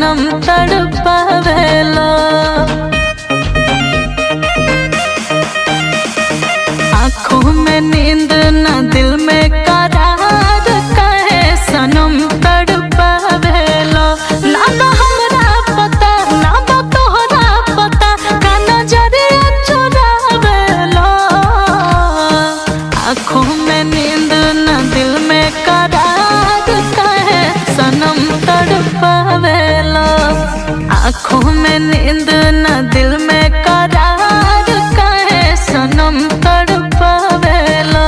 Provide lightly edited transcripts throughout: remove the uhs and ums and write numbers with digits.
सनम तड़पावेला। आँखों में नींद न दिल में करार, कहे सनम तड़पावेला। ना बा हमरा पता ना बा तोहरा पता, का नजरिया चुरावेला। आँखों में नींद न दिल में करार, कहे सनम तड़पावेला। आँखों में नींद न दिल में करार, कहे सनम तड़पावेला।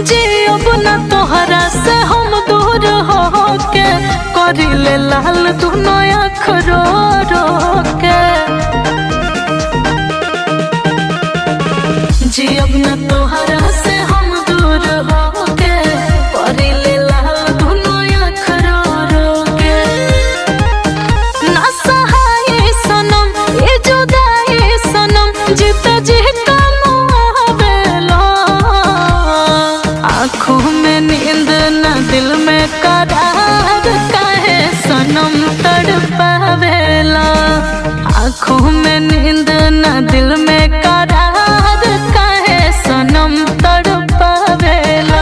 जियब न तोहरा से हम दूर होके, करिले लाल दुनो आँख रो रो के। जियब न तोहरा से हम दूर होके, करिले लाल दुनो आँख रो रो के। ना सहाय सनम ये जुदाई सनम, जीते जी आँखों में नींद न दिल में करार, कहे सनम तड़पावेला। आँखों में नींद न दिल में करार, कहे सनम तड़पावेला।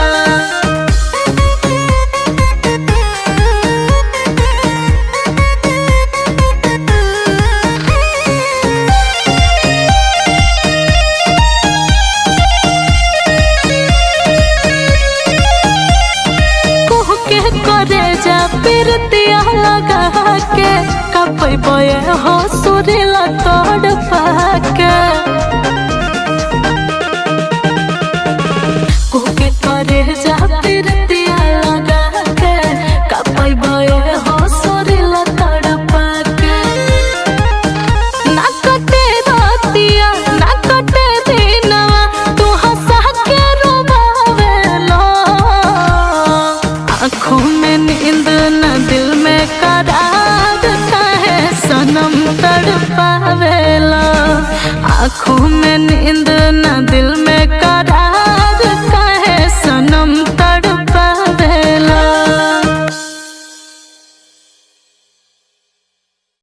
करे जा पिरतिया लगा के, कपई बोए हो सुरीला तोड़ पाके। कुके करे जा पिरतिया लगा के, कपई बोए हो सुरीला तोड़ पाके। ना कटे रातिया ना कटे दिनवा, तू हंसा के रुबावेला। आँखों में नींद न दिल में करार, कहे सनम तड़पावेला। आँखों में नींद न दिल में